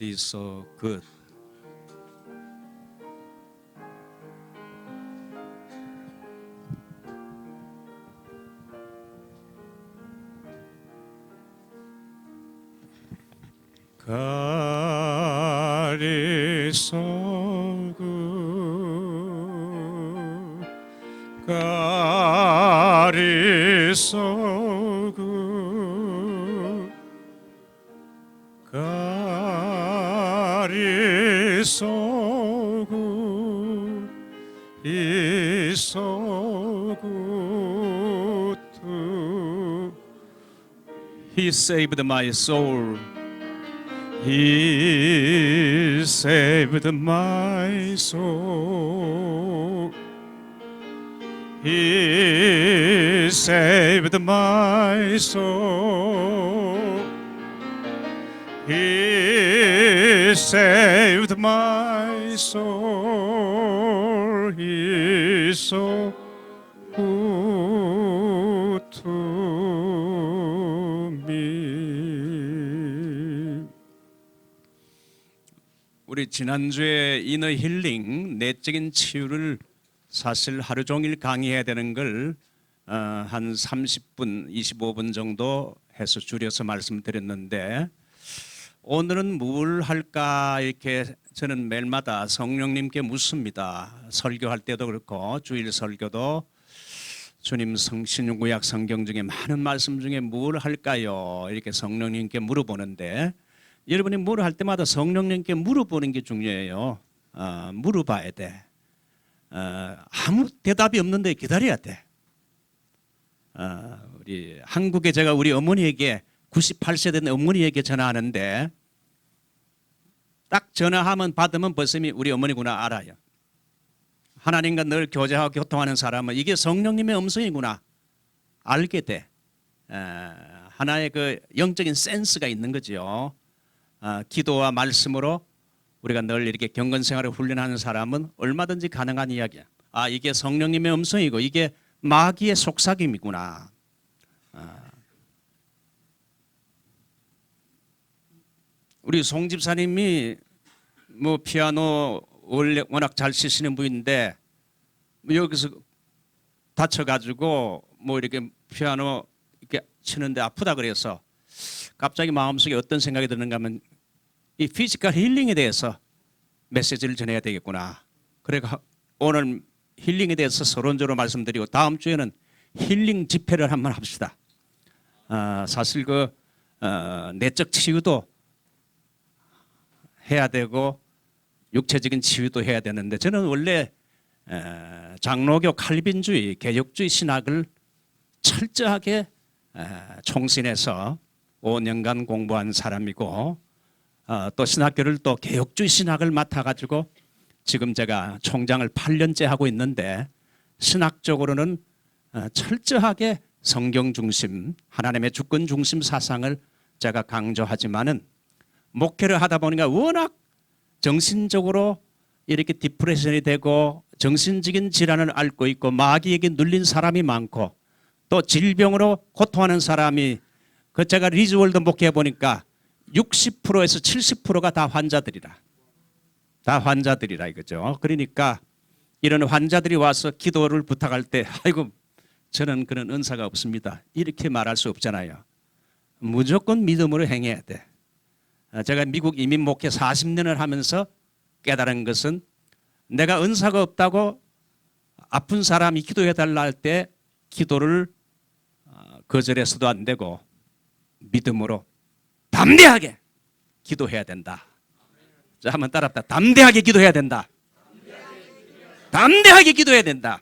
is so good. God is so good. God is so good. God is so good. He's so good to. He saved my soul. He saved my soul. He saved my soul. He saved my soul. He is so good to me. 우리 지난주에 이너 힐링, 내적인 치유를 사실 하루 종일 강의해야 되는 걸 한 30분, 25분 정도 해서 줄여서 말씀드렸는데 오늘은 뭘 할까 이렇게 저는 매일마다 성령님께 묻습니다. 설교할 때도 그렇고 주일 설교도 주님 신구약 성경 중에 많은 말씀 중에 뭘 할까요? 이렇게 성령님께 물어보는데 여러분이 뭘 할 때마다 성령님께 물어보는 게 중요해요. 물어봐야 돼. 아무 대답이 없는데 기다려야 돼. 우리 한국에 제가 우리 어머니에게 98세 된 어머니에게 전화하는데 딱 전화하면 받으면 벌써 우리 어머니구나 알아요. 하나님과 늘 교제하고 교통하는 사람은 이게 성령님의 음성이구나 알게 돼. 하나의 그 영적인 센스가 있는 거죠. 기도와 말씀으로 우리가 늘 이렇게 경건 생활을 훈련하는 사람은 얼마든지 가능한 이야기야. 이게 성령님의 음성이고 이게 마귀의 속삭임이구나. 우리 송 집사님이 뭐 피아노 원래 워낙 잘 치시는 분인데 여기서 다쳐가지고 뭐 이렇게 피아노 이렇게 치는데 아프다 그래서 갑자기 마음속에 어떤 생각이 드는가 하면 이 피지컬 힐링에 대해서 메시지를 전해야 되겠구나. 그래서 오늘 힐링에 대해서 서론적으로 말씀드리고 다음 주에는 힐링 집회를 한번 합시다. 사실 그 내적 치유도 해야 되고 육체적인 치유도 해야 되는데 저는 원래 장로교 칼빈주의 개혁주의 신학을 철저하게 총신해서 5년간 공부한 사람이고 또 신학교를 또 개혁주의 신학을 맡아가지고 지금 제가 총장을 8년째 하고 있는데 신학적으로는 철저하게 성경 중심 하나님의 주권 중심 사상을 제가 강조하지만은 목회를 하다 보니까 워낙 정신적으로 이렇게 디프레션이 되고 정신적인 질환을 앓고 있고 마귀에게 눌린 사람이 많고 또 질병으로 고통하는 사람이 제가 리즈월드 목회해 보니까 60%에서 70%가 다 환자들이라. 다 환자들이라 이거죠. 그러니까 이런 환자들이 와서 기도를 부탁할 때 아이고 저는 그런 은사가 없습니다. 이렇게 말할 수 없잖아요. 무조건 믿음으로 행해야 돼. 제가 미국 이민 목회 40년을 하면서 깨달은 것은 내가 은사가 없다고 아픈 사람이 기도해 달라 할 때 기도를 거절해서도 안 되고 믿음으로 담대하게 기도해야 된다. 자, 한번 따라합시다. 담대하게 기도해야 된다. 담대하게 기도해야 된다.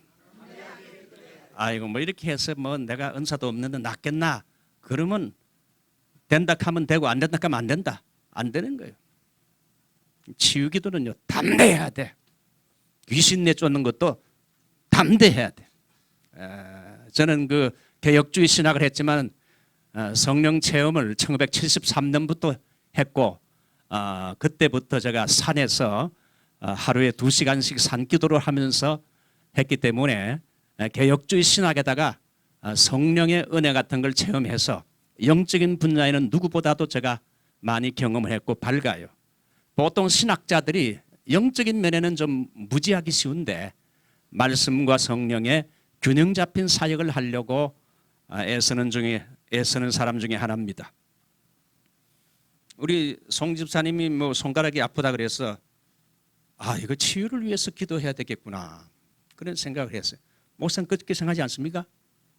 아이고 뭐 이렇게 해서 뭐 내가 은사도 없는데 낫겠나? 그러면 된다 하면 되고 안 된다 하면 안 된다. 안 되는 거예요. 치유 기도는요 담대해야 돼. 귀신 내쫓는 것도 담대해야 돼. 저는 그 개혁주의 신학을 했지만 성령 체험을 1973년부터 했고 그때부터 제가 산에서 하루에 2시간씩 산기도를 하면서 했기 때문에 개혁주의 신학에다가 성령의 은혜 같은 걸 체험해서 영적인 분야에는 누구보다도 제가 많이 경험을 했고 밝아요. 보통 신학자들이 영적인 면에는 좀 무지하기 쉬운데 말씀과 성령의 균형 잡힌 사역을 하려고 애쓰는 사람 중에 하나입니다. 우리 송 집사님이 뭐 손가락이 아프다 그래서 이거 치유를 위해서 기도해야 되겠구나 그런 생각을 했어요. 목사님 그렇게 생각하지 않습니까?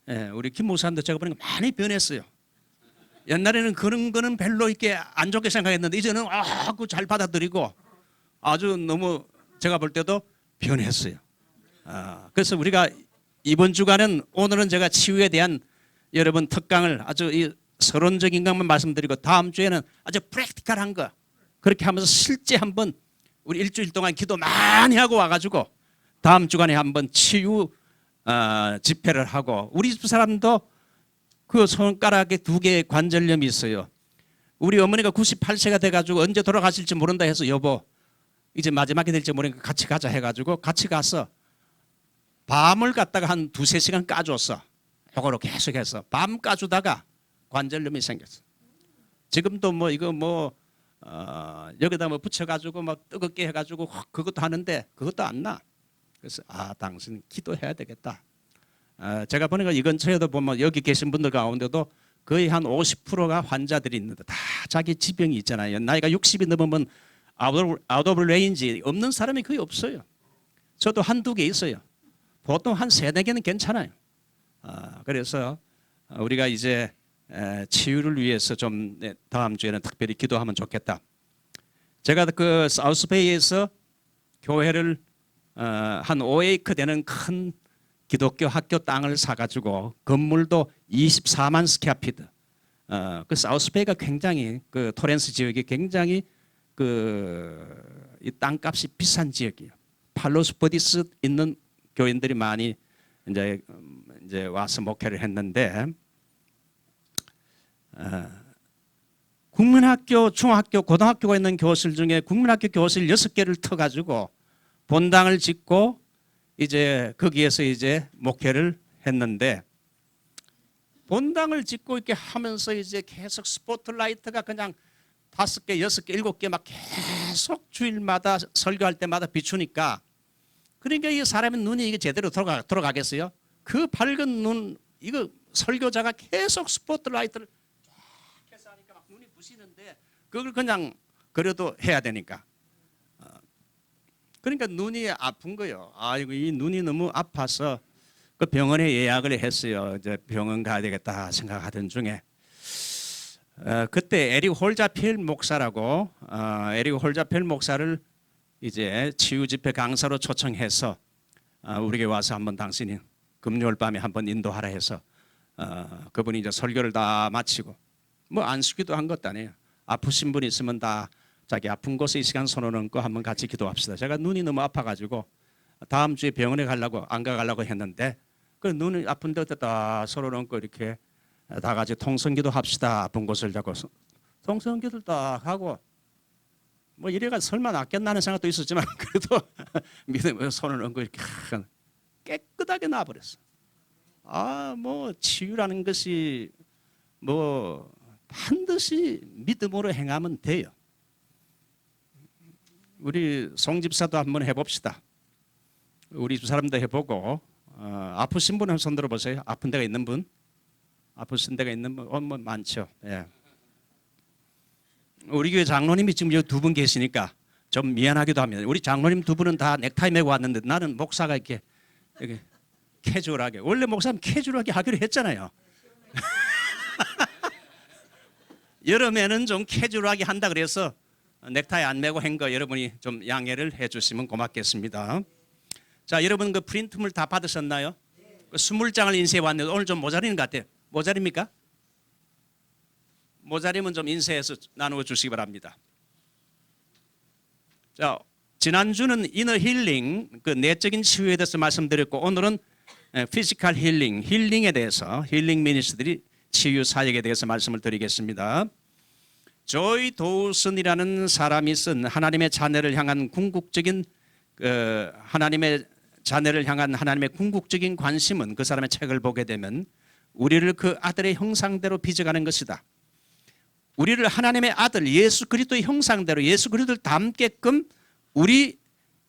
예, 우리 김 목사님도 제가 보니까 많이 변했어요. 옛날에는 그런 거는 별로 이렇게 안 좋게 생각했는데 이제는 그거 잘 받아들이고 아주 너무 제가 볼 때도 변했어요. 그래서 우리가 이번 주간은 오늘은 제가 치유에 대한 여러분 특강을 아주 서론적인 것만 말씀드리고 다음 주에는 아주 프랙티컬한 거 그렇게 하면서 실제 한번 우리 일주일 동안 기도 많이 하고 와가지고 다음 주간에 한번 치유 집회를 하고 우리 집 사람도 그 손가락에 2개의 관절염이 있어요. 우리 어머니가 98세가 돼가지고 언제 돌아가실지 모른다 해서 여보 이제 마지막이 될지 모르니까 같이 가자 해가지고 같이 가서 밤을 갖다가 한 2-3시간 까줬어. 요거로 계속해서 밤 까주다가 관절염이 생겼어. 지금도 뭐 이거 여기다 뭐 붙여가지고 막 뜨겁게 해가지고 그것도 하는데 그것도 안 나. 그래서 당신 기도해야 되겠다. 제가 보니까 이 근처에도 보면 여기 계신 분들 가운데도 거의 한 50%가 환자들이 있는데 다 자기 지병이 있잖아요. 나이가 60이 넘으면 아웃 오브 레인지 없는 사람이 거의 없어요. 저도 1-2개 있어요. 보통 한 3-4개는 괜찮아요. 그래서 우리가 이제 치유를 위해서 좀 다음 주에는 특별히 기도하면 좋겠다. 제가 그 사우스베이에서 교회를 한 5에이크 되는 큰 기독교 학교 땅을 사가지고 건물도 24만 스퀘어피트. 그 사우스베이가 굉장히 그 토렌스 지역이 굉장히 이 땅값이 비싼 지역이에요. 팔로스포디스 있는 교인들이 많이 이제 와서 목회를 했는데 국민학교, 중학교, 고등학교가 있는 교실 중에 국민학교 교실 6개를 터가지고 본당을 짓고 이제 거기에서 이제 목회를 했는데 본당을 짓고 이렇게 하면서 이제 계속 스포트라이트가 그냥 5개, 6개, 7개 막 계속 주일마다 설교할 때마다 비추니까 그러니까 이 사람의 눈이 이게 제대로 돌아가겠어요? 그 밝은 눈 이거 설교자가 계속 스포트라이트를 쫙 해서 하니까 막 눈이 부시는데 그걸 그냥 그래도 해야 되니까 그러니까 눈이 아픈 거예요. 이 눈이 너무 아파서 그 병원에 예약을 했어요. 이제 병원 가야 되겠다 생각하던 중에 그때 에릭 홀자필 목사라고 에릭 홀자필 목사를 이제 치유 집회 강사로 초청해서 우리에게 와서 한번 당신이 금요일 밤에 한번 인도하라 해서 그분이 이제 설교를 다 마치고 뭐 안수기도 한 것도 아니에요. 아프신 분 있으면 다 자기 아픈 곳에 이 시간 손을 얹고 한번 같이 기도합시다. 제가 눈이 너무 아파가지고 다음 주에 병원에 가려고 안 가려고 했는데 그 눈이 아픈 데다 손을 얹고 이렇게 다 같이 통성기도 합시다. 아픈 곳을 잡고 통성기도 딱 하고 뭐 이래가 설마 낫겠나는 생각도 있었지만 그래도 믿음으로 손을 얹고 이렇게 깨끗하게 나와버렸어. 뭐 치유라는 것이 뭐 반드시 믿음으로 행하면 돼요. 우리 송 집사도 한번 해봅시다. 우리 두 사람도 해보고 아프신 분 한번 손 들어보세요. 아픈 데가 있는 분? 아프신 데가 있는 분? 뭐 많죠. 예. 우리 교회 장로님이 지금 여기 2분 계시니까 좀 미안하기도 합니다. 우리 장로님 2분은 다 넥타이 메고 왔는데 나는 목사가 이렇게 캐주얼하게 원래 목사님 캐주얼하게 하기로 했잖아요. 여름에는 좀 캐주얼하게 한다 그래서 넥타이 안 메고 한 거 여러분이 좀 양해를 해주시면 고맙겠습니다. 자, 여러분 그 프린트물 다 받으셨나요? 그 20장을 인쇄해 왔는데 오늘 좀 모자리는 것 같아요. 모자립니까? 모자리면 좀 인쇄해서 나누어 주시기 바랍니다. 자, 지난주는 이너 힐링, 그 내적인 치유에 대해서 말씀드렸고 오늘은 피지컬 힐링, 힐링에 대해서 힐링 미니스트리 치유 사역에 대해서 말씀을 드리겠습니다. 조이 도우슨이라는 사람이 쓴 하나님의 자녀를 향한 궁극적인 하나님의 자녀를 향한 하나님의 궁극적인 관심은 그 사람의 책을 보게 되면 우리를 그 아들의 형상대로 빚어가는 것이다. 우리를 하나님의 아들 예수 그리스도의 형상대로 예수 그리스도를 닮게끔 우리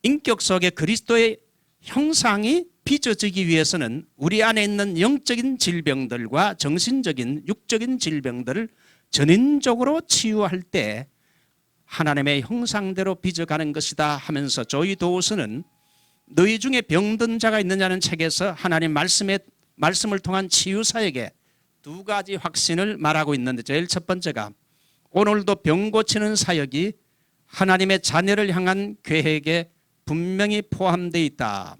인격 속에 그리스도의 형상이 빚어지기 위해서는 우리 안에 있는 영적인 질병들과 정신적인 육적인 질병들을 전인적으로 치유할 때 하나님의 형상대로 빚어가는 것이다 하면서 조이 도우스는 너희 중에 병든 자가 있느냐는 책에서 하나님 말씀을 통한 치유 사역에 두 가지 확신을 말하고 있는데, 제일 첫 번째가 오늘도 병 고치는 사역이 하나님의 자녀를 향한 계획에 분명히 포함되어 있다.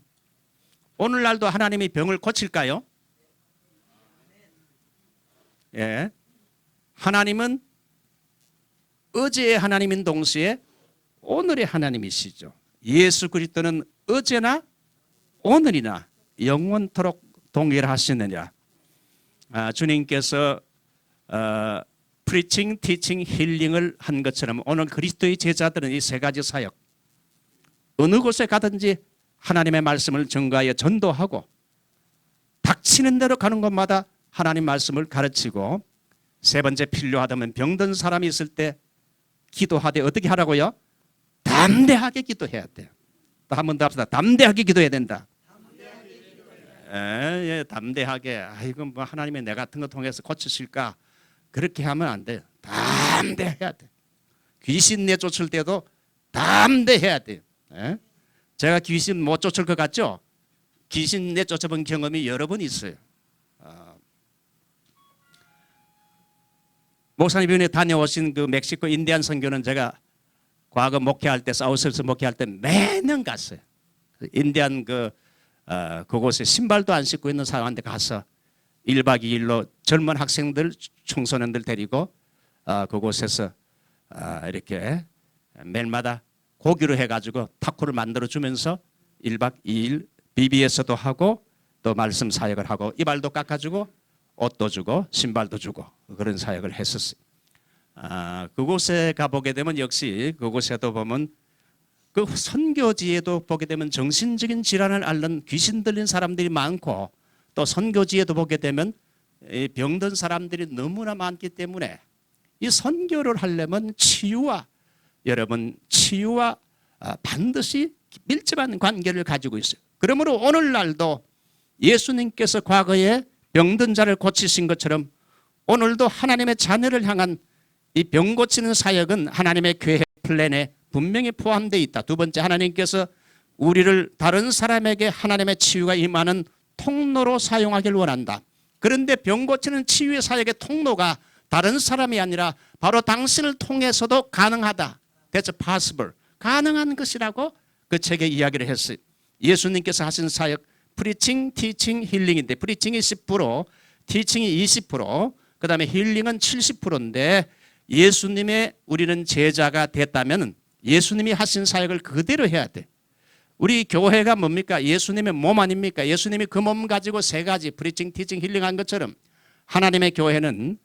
오늘날도 하나님이 병을 고칠까요? 예. 하나님은 어제의 하나님인 동시에 오늘의 하나님이시죠. 예수 그리스도는 어제나 오늘이나 영원토록 동일하시느냐. 주님께서 프리칭, 티칭, 힐링을 한 것처럼 오늘 그리스도의 제자들은 이 세 가지 사역, 어느 곳에 가든지 하나님의 말씀을 전가하여 전도하고 닥치는 대로 가는 곳마다 하나님 말씀을 가르치고, 세 번째 필요하다면 병든 사람이 있을 때 기도하되 어떻게 하라고요? 담대하게 기도해야 돼요. 또 한 번 더 합시다. 담대하게 기도해야 된다. 예, 담대하게. 이거 뭐 하나님의 내 같은 거 통해서 고치실까? 그렇게 하면 안 돼요. 담대해야 돼. 귀신 내쫓을 때도 담대해야 돼요. 예? 제가 귀신 못 쫓을 것 같죠? 귀신 내쫓아본 경험이 여러 번 있어요. 목사님이 다녀오신 그 멕시코 인디안 선교는 제가 과거 목회할 때, 사우스에서 목회할 때 매년 갔어요. 인디안 그곳에 신발도 안 신고 있는 사람한테 가서 1박 2일로 젊은 학생들, 청소년들 데리고 그곳에서 이렇게 매일마다 고기로 해가지고 타코를 만들어주면서 1박 2일 BBS도 하고 또 말씀 사역을 하고 이발도 깎아주고 옷도 주고 신발도 주고 그런 사역을 했었어요. 그곳에 가보게 되면 역시 그곳에도 보면 그 선교지에도 보게 되면 정신적인 질환을 앓는 귀신 들린 사람들이 많고, 또 선교지에도 보게 되면 병든 사람들이 너무나 많기 때문에 이 선교를 하려면 치유와 반드시 밀접한 관계를 가지고 있어요. 그러므로 오늘날도 예수님께서 과거에 병든 자를 고치신 것처럼 오늘도 하나님의 자녀를 향한 이 병 고치는 사역은 하나님의 계획 플랜에 분명히 포함되어 있다. 두 번째, 하나님께서 우리를 다른 사람에게 하나님의 치유가 임하는 통로로 사용하기를 원한다. 그런데 병 고치는 치유의 사역의 통로가 다른 사람이 아니라 바로 당신을 통해서도 가능하다. That's possible. 가능한 것이라고 그 책에 이야기를 했어요. 예수님께서 하신 사역, 프리칭, 티칭, 힐링인데 프리칭이 10%, 티칭이 20%, 그 다음에 힐링은 70%인데 예수님의 우리는 제자가 됐다면 예수님이 하신 사역을 그대로 해야 돼. 우리 교회가 뭡니까? 예수님의 몸 아닙니까? 예수님이 그 몸 가지고 세 가지 프리칭, 티칭, 힐링한 것처럼 하나님의 교회는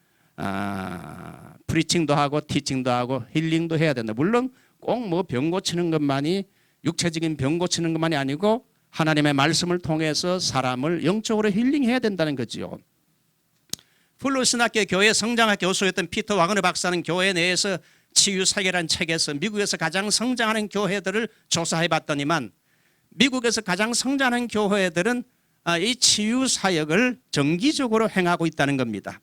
프리칭도 하고 티칭도 하고 힐링도 해야 된다. 물론 꼭 뭐 병 고치는 것만이, 육체적인 병 고치는 것만이 아니고 하나님의 말씀을 통해서 사람을 영적으로 힐링해야 된다는 거지요. 플루스나케 교회 성장학 교수였던 피터 와그너 박사는 교회 내에서 치유사역이라는 책에서 미국에서 가장 성장하는 교회들을 조사해 봤더니만 미국에서 가장 성장하는 교회들은 이 치유사역을 정기적으로 행하고 있다는 겁니다.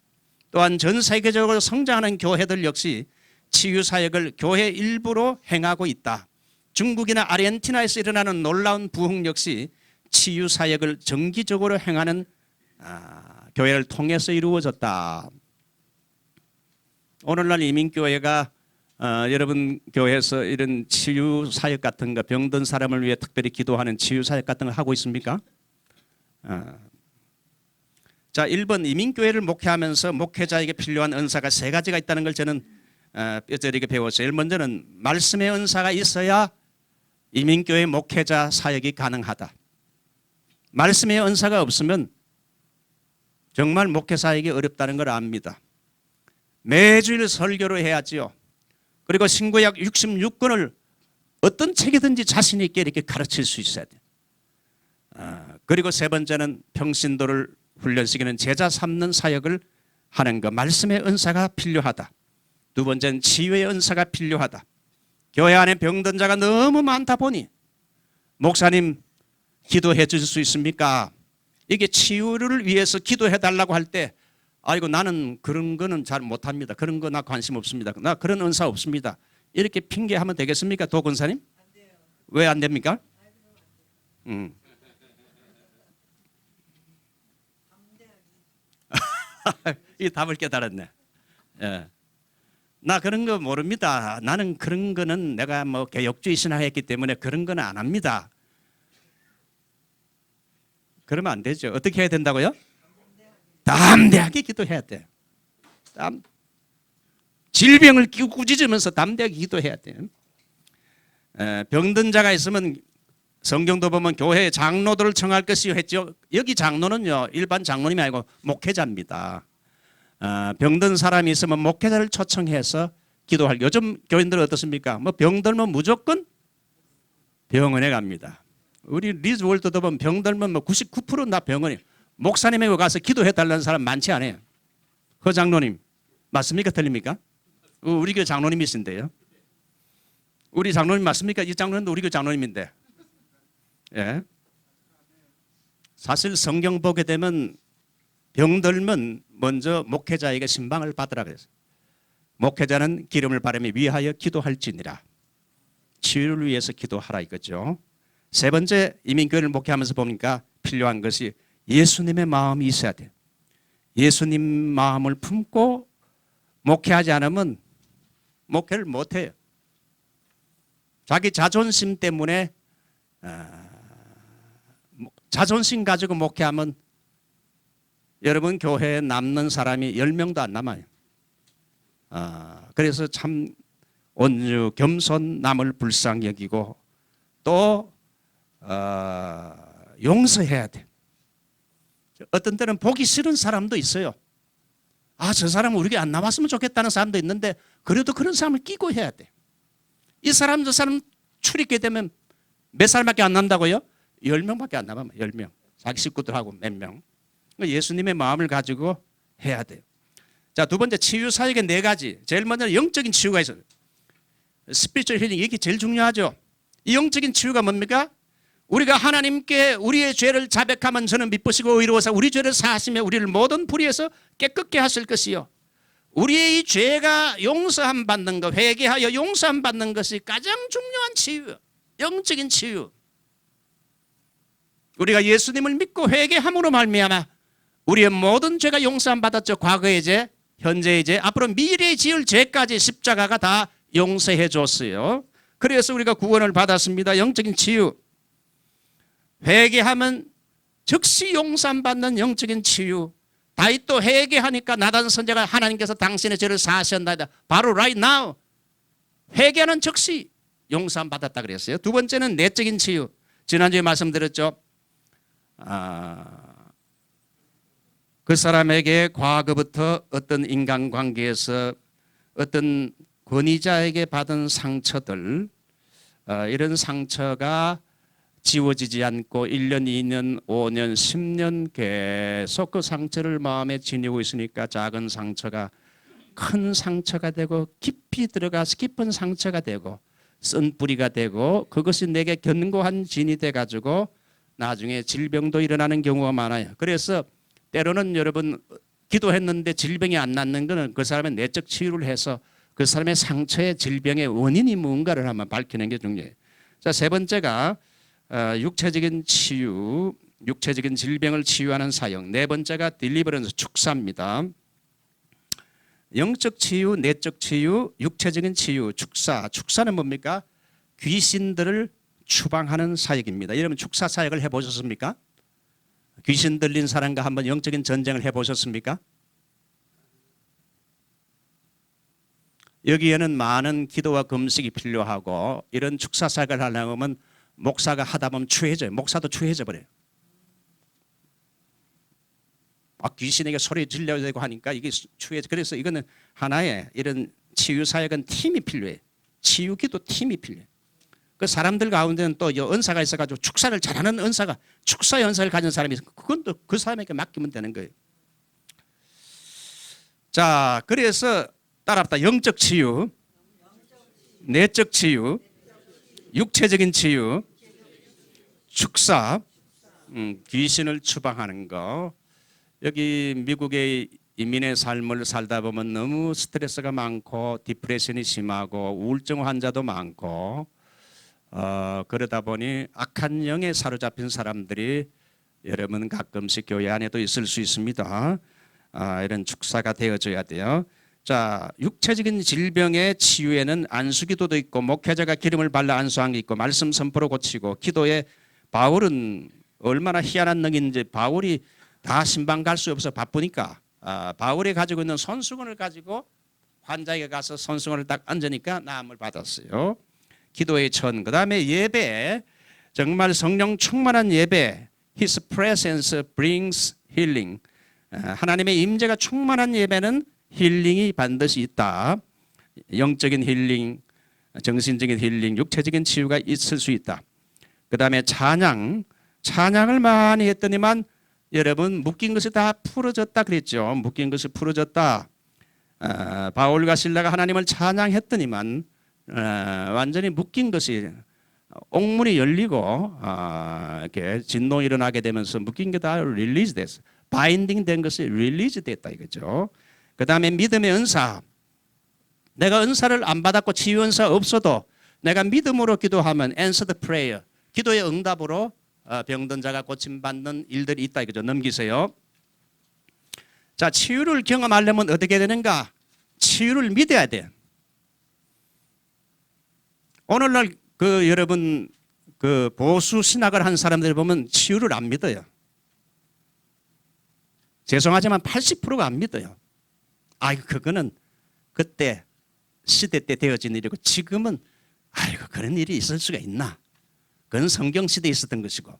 또한 전 세계적으로 성장하는 교회들 역시 치유사역을 교회 일부로 행하고 있다. 중국이나 아르헨티나에서 일어나는 놀라운 부흥 역시 치유사역을 정기적으로 행하는 교회를 통해서 이루어졌다. 오늘날 이민교회가 여러분 교회에서 이런 치유사역 같은 거, 병든 사람을 위해 특별히 기도하는 치유사역 같은 거 하고 있습니까? 자, 1번 이민교회를 목회하면서 목회자에게 필요한 은사가 세 가지가 있다는 걸 저는 뼈저리게 배웠어요. 제일 먼저는 말씀의 은사가 있어야 이민교회 목회자 사역이 가능하다. 말씀의 은사가 없으면 정말 목회 사역이 어렵다는 걸 압니다. 매주일 설교를 해야지요. 그리고 신구약 66권을 어떤 책이든지 자신 있게 이렇게 가르칠 수 있어야 돼요. 그리고 세 번째는 평신도를 훈련시키는 제자 삼는 사역을 하는 것, 말씀의 은사가 필요하다. 두 번째는 치유의 은사가 필요하다. 교회 안에 병든 자가 너무 많다 보니 목사님 기도해 주실 수 있습니까? 이게 치유를 위해서 기도해 달라고 할 때 아이고 나는 그런 거는 잘 못합니다. 그런 거 나 관심 없습니다. 나 그런 은사 없습니다. 이렇게 핑계하면 되겠습니까? 도근사님? 왜 안 됩니까? 이 답을 깨달았네. 예. 나 그런 거 모릅니다. 나는 그런 거는 내가 뭐 개혁주의 신앙했기 때문에 그런 거는 안 합니다. 그러면 안 되죠. 어떻게 해야 된다고요? 담대하게 기도해야 돼. 질병을 꾸짖으면서 담대하게 기도해야 돼. 병든 자가 있으면 성경도 보면 교회에 장로들을 청할 것이요 했죠. 여기 장로는요 일반 장로님이 아니고 목회자입니다. 병든 사람이 있으면 목회자를 초청해서 기도할. 요즘 교인들은 어떻습니까? 뭐 병들면 무조건 병원에 갑니다. 우리 리즈월드도 보면 병들면 뭐 99%는 다 병원이에요. 목사님에게 가서 기도해 달라는 사람 많지 않아요. 허 장로님 맞습니까? 틀립니까? 우리 교회 장로님이신데요. 우리 장로님 맞습니까? 이 장로님도 우리 교회 장로님인데. 예. 사실 성경 보게 되면 병들면 먼저 목회자에게 신방을 받으라 그랬어요. 목회자는 기름을 바르며 위하여 기도할지니라. 치유를 위해서 기도하라 이거죠. 세 번째 이민교회를 목회하면서 보니까 필요한 것이 예수님의 마음이 있어야 돼요. 예수님 마음을 품고 목회하지 않으면 목회를 못해요. 자기 자존심 때문에 자존심 가지고 목회하면 여러분 교회에 남는 사람이 10명도 안 남아요. 그래서 참 온유 겸손 남을 불쌍히 여기고 또 용서해야 돼. 어떤 때는 보기 싫은 사람도 있어요. 저 사람은 우리 교회 안 나왔으면 좋겠다는 사람도 있는데 그래도 그런 사람을 끼고 해야 돼. 이 사람 저 사람 출입게 되면 몇 살밖에 안 남다고요? 10명밖에 안 남아요. 10명. 자기 식구들하고 몇 명. 예수님의 마음을 가지고 해야 돼요. 자, 두 번째 치유 사역의 네 가지. 제일 먼저 영적인 치유가 있어요. 스피리추얼 힐링 이게 제일 중요하죠. 이 영적인 치유가 뭡니까? 우리가 하나님께 우리의 죄를 자백하면 저는 미쁘시고 의로워서 우리 죄를 사하시며 우리를 모든 불의에서 깨끗게 하실 것이요. 우리의 이 죄가 용서함 받는 것, 회개하여 용서함 받는 것이 가장 중요한 치유. 영적인 치유. 우리가 예수님을 믿고 회개함으로 말미암아 우리의 모든 죄가 용서함 받았죠. 과거의 죄, 현재의 죄, 앞으로 미래에 지을 죄까지 십자가가 다 용서해 줬어요. 그래서 우리가 구원을 받았습니다. 영적인 치유. 회개하면 즉시 용서함 받는 영적인 치유. 다윗도 회개하니까 나단 선지자가 하나님께서 당신의 죄를 사하셨나이다. 바로 right now. 회개하는 즉시 용서함 받았다 그랬어요. 두 번째는 내적인 치유. 지난주에 말씀드렸죠. 그 사람에게 과거부터 어떤 인간관계에서 어떤 권위자에게 받은 상처들, 이런 상처가 지워지지 않고 1년, 2년, 5년, 10년 계속 그 상처를 마음에 지니고 있으니까 작은 상처가 큰 상처가 되고 깊이 들어가서 깊은 상처가 되고 쓴뿌리가 되고 그것이 내게 견고한 진이 돼가지고 나중에 질병도 일어나는 경우가 많아요. 그래서 때로는 여러분 기도했는데 질병이 안 낫는 것은 그 사람의 내적 치유를 해서 그 사람의 상처의 질병의 원인이 뭔가를 한번 밝히는 게 중요해요. 자, 세 번째가 육체적인 치유, 육체적인 질병을 치유하는 사역. 네 번째가 딜리버런스, 축사입니다. 영적 치유, 내적 치유, 육체적인 치유, 축사. 축사는 뭡니까? 귀신들을 추방하는 사역입니다. 여러분 축사 사역을 해보셨습니까? 귀신 들린 사람과 한번 영적인 전쟁을 해보셨습니까? 여기에는 많은 기도와 금식이 필요하고 이런 축사 사역을 하려면 목사가 하다 보면 추해져요. 목사도 추해져 버려요. 귀신에게 소리 질려야 되고 하니까 이게 추해져. 그래서 이거는 하나의 이런 치유 사역은 팀이 필요해요. 치유 기도 팀이 필요해요. 그 사람들 가운데는 또 은사가 있어가지고 축사를 잘하는 은사가 축사 연사를 가진 사람이 있어요. 그건 또 그 사람에게 맡기면 되는 거예요. 자, 그래서 따라합다. 영적 치유, 내적 치유, 육체적인 치유, 축사, 귀신을 추방하는 거. 여기 미국의 이민의 삶을 살다 보면 너무 스트레스가 많고 디프레션이 심하고 우울증 환자도 많고 그러다 보니 악한 영에 사로잡힌 사람들이 여러분 가끔씩 교회 안에도 있을 수 있습니다. 이런 축사가 되어줘야 돼요. 자, 육체적인 질병의 치유에는 안수기도도 있고 목회자가 기름을 발라 안수한 게 있고 말씀 선포로 고치고 기도에 바울은 얼마나 희한한 능인지 바울이 다 신방 갈 수 없어 바쁘니까 바울이 가지고 있는 손수건을 가지고 환자에게 가서 손수건을 딱 얹으니까 나음을 받았어요. 기도의 천. 그다음에 예배. 정말 성령 충만한 예배. His presence brings healing. 하나님의 임재가 충만한 예배는 힐링이 반드시 있다. 영적인 힐링, 정신적인 힐링, 육체적인 치유가 있을 수 있다. 그다음에 찬양. 찬양을 많이 했더니만 여러분 묶인 것이 다 풀어졌다 그랬죠. 묶인 것이 풀어졌다. 바울과 실라가 하나님을 찬양했더니만 완전히 묶인 것이 옥문이 열리고 이렇게 진동이 일어나게 되면서 묶인 게 다 릴리즈 됐어. 바인딩 된 것이 릴리즈 됐다 이거죠. 그 다음에 믿음의 은사. 내가 은사를 안 받았고 치유 은사 없어도 내가 믿음으로 기도하면 answered prayer. 기도의 응답으로 병든 자가 고침받는 일들이 있다 이거죠. 넘기세요. 자, 치유를 경험하려면 어떻게 되는가? 치유를 믿어야 돼. 오늘날 여러분 보수 신학을 한 사람들 보면 치유를 안 믿어요. 죄송하지만 80%가 안 믿어요. 그거는 그때 시대 때 되어진 일이고 지금은 그런 일이 있을 수가 있나? 그건 성경 시대에 있었던 것이고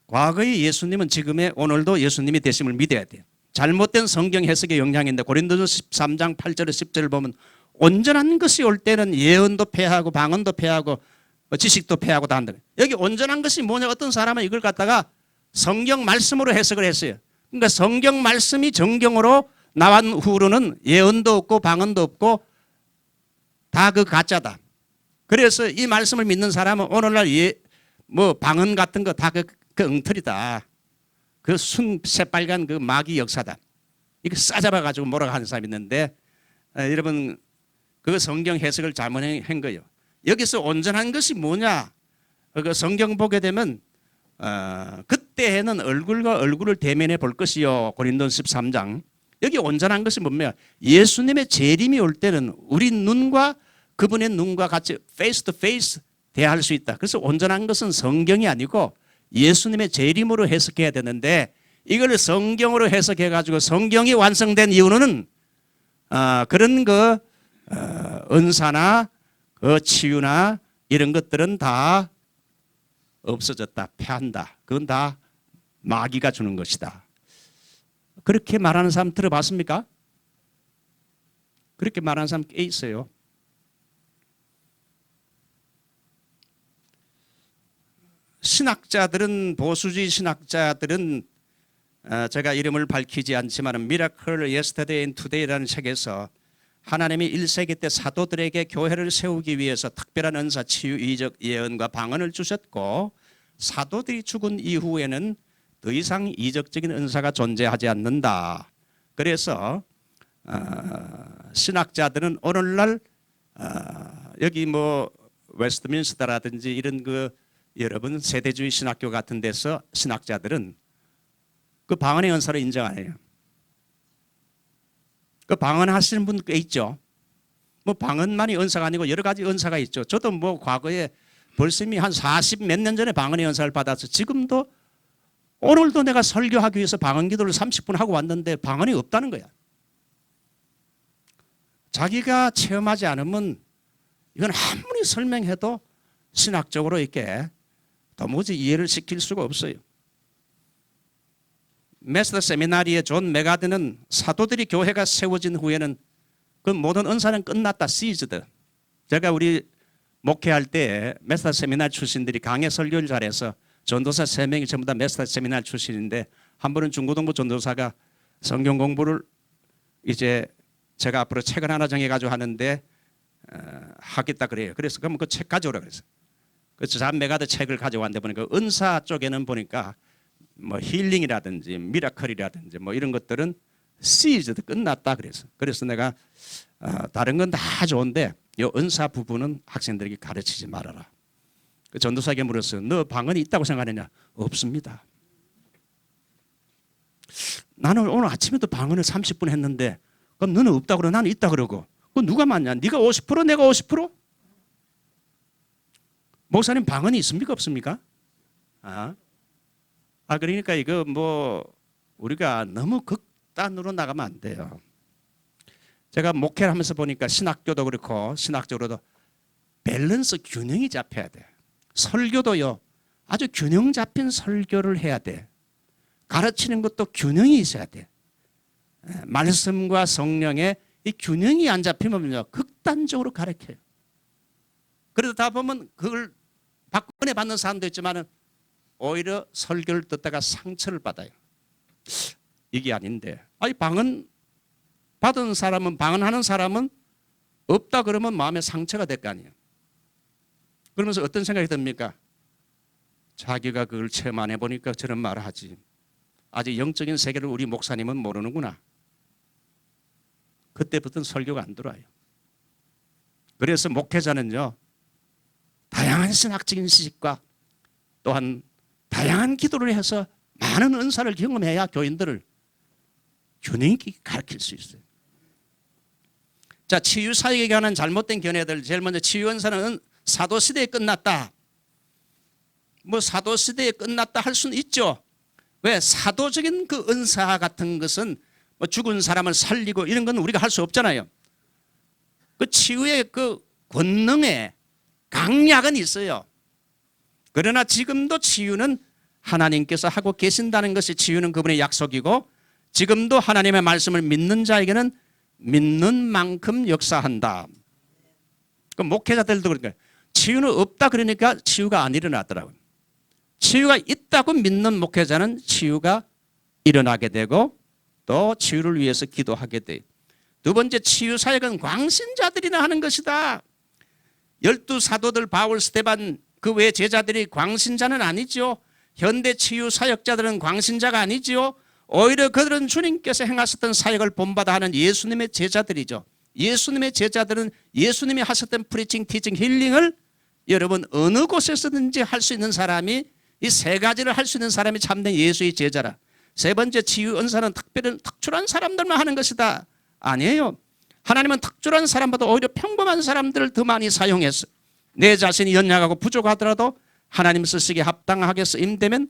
과거의 예수님은 지금의 오늘도 예수님이 되심을 믿어야 돼요. 잘못된 성경 해석의 영향인데 고린도서 13장 8절에 10절을 보면 온전한 것이 올 때는 예언도 폐하고 방언도 폐하고 지식도 폐하고 다 한다. 여기 온전한 것이 뭐냐? 어떤 사람은 이걸 갖다가 성경 말씀으로 해석을 했어요. 그러니까 성경 말씀이 정경으로 나온 후로는 예언도 없고 방언도 없고 다 그 가짜다. 그래서 이 말씀을 믿는 사람은 오늘날 방언 같은 거 다 그 엉터리다. 그 새빨간 그 마귀 역사다. 이거 싸잡아 가지고 뭐라고 하는 사람이 있는데 여러분 그 성경 해석을 잘못한 거예요. 여기서 온전한 것이 뭐냐? 그 성경 보게 되면 그때에는 얼굴과 얼굴을 대면해 볼 것이요. 고린도서 13장. 여기 온전한 것이 뭡니까? 예수님의 재림이 올 때는 우리 눈과 그분의 눈과 같이 페이스 투 페이스 대할 수 있다. 그래서 온전한 것은 성경이 아니고 예수님의 재림으로 해석해야 되는데 이걸 성경으로 해석해 가지고 성경이 완성된 이유는 그런 은사나 치유나 이런 것들은 다 없어졌다, 패한다. 그건 다 마귀가 주는 것이다. 그렇게 말하는 사람 들어봤습니까? 그렇게 말하는 사람 꽤 있어요. 신학자들은 보수주의 신학자들은 제가 이름을 밝히지 않지만 Miracle Yesterday and Today라는 책에서 하나님이 1세기 때 사도들에게 교회를 세우기 위해서 특별한 은사, 치유, 이적, 예언과 방언을 주셨고 사도들이 죽은 이후에는 더 이상 이적적인 은사가 존재하지 않는다. 그래서 신학자들은 오늘날 여기 웨스트민스터라든지 이런 여러분 세대주의 신학교 같은 데서 신학자들은 그 방언의 은사를 인정 안 해요. 그 방언하시는 분 꽤 있죠. 방언만이 은사가 아니고 여러 가지 은사가 있죠. 저도 과거에 벌써 이미 한 40 몇 년 전에 방언의 은사를 받아서 지금도 오늘도 내가 설교하기 위해서 방언 기도를 30분 하고 왔는데 방언이 없다는 거야. 자기가 체험하지 않으면 이건 아무리 설명해도 신학적으로 이렇게 도무지 이해를 시킬 수가 없어요. 메스터 세미나리의 존 메가드는 사도들이 교회가 세워진 후에는 그 모든 은사는 끝났다. 시즈드. 제가 우리 목회할 때 메스터 세미나리 출신들이 강해 설교를 잘해서 전도사 3명이 전부 다 메스터 세미나리 출신인데 한 번은 중고등부 전도사가 성경 공부를 이제 제가 앞으로 책을 하나 정해가지고 하는데 하겠다 그래요. 그래서 그럼 그 책 가져오라 그랬어요. 그래서 자매가 그 책을 가져왔는데 보니까 은사 쪽에는 보니까 뭐 힐링이라든지 미라클이라든지 뭐 이런 것들은 시즈드 끝났다 그래서 내가 다른 건 다 좋은데 이 은사 부분은 학생들에게 가르치지 말아라. 그 전도사에게 물었어요. 너 방언이 있다고 생각하느냐? 없습니다. 나는 오늘 아침에도 방언을 30분 했는데 그럼 너는 없다고 그러고 나는 있다 그러고 그건 누가 맞냐? 네가 50% 내가 50%? 목사님 방언이 있습니까 없습니까? 그러니까 이거 뭐 우리가 너무 극단으로 나가면 안 돼요. 제가 목회를 하면서 보니까 신학교도 그렇고 신학적으로도 밸런스 균형이 잡혀야 돼. 설교도요 아주 균형 잡힌 설교를 해야 돼. 가르치는 것도 균형이 있어야 돼. 말씀과 성령의 이 균형이 안 잡히면요 극단적으로 가르쳐요. 그래도 다 보면 그걸 박근혜 받는 사람도 있지만은 오히려 설교를 듣다가 상처를 받아요. 이게 아닌데, 방언 받은 사람은 방언하는 사람은 없다 그러면 마음에 상처가 될 거 아니에요. 그러면서 어떤 생각이 듭니까? 자기가 그걸 체험 안 해보니까 저런 말을 하지. 아직 영적인 세계를 우리 목사님은 모르는구나. 그때부터는 설교가 안 들어와요. 그래서 목회자는요 다양한 신학적인 지식과 또한 다양한 기도를 해서 많은 은사를 경험해야 교인들을 균형 있게 가르칠 수 있어요. 자, 치유사역에 관한 잘못된 견해들. 제일 먼저 치유은사는 사도시대에 끝났다. 뭐 사도시대에 끝났다 할 수는 있죠. 왜? 사도적인 그 은사 같은 것은 뭐 죽은 사람을 살리고 이런 건 우리가 할 수 없잖아요. 그 치유의 그 권능에 강약은 있어요. 그러나 지금도 치유는 하나님께서 하고 계신다는 것이 치유는 그분의 약속이고 지금도 하나님의 말씀을 믿는 자에게는 믿는 만큼 역사한다. 그 목회자들도 그러니까 치유는 없다 그러니까 치유가 안 일어나더라고요. 치유가 있다고 믿는 목회자는 치유가 일어나게 되고 또 치유를 위해서 기도하게 돼요. 두 번째 치유 사역은 광신자들이나 하는 것이다. 12사도들 바울 스데반 그 외 제자들이 광신자는 아니죠. 현대 치유 사역자들은 광신자가 아니죠. 오히려 그들은 주님께서 행하셨던 사역을 본받아 하는 예수님의 제자들이죠. 예수님의 제자들은 예수님이 하셨던 프리칭, 티칭, 힐링을 여러분 어느 곳에서든지 할 수 있는 사람이 이 세 가지를 할 수 있는 사람이 참된 예수의 제자라. 세 번째 치유 은사는 특출한 사람들만 하는 것이다. 아니에요. 하나님은 특출한 사람보다 오히려 평범한 사람들을 더 많이 사용했어요. 내 자신이 연약하고 부족하더라도 하나님 쓰시기에 합당하게 쓰임되면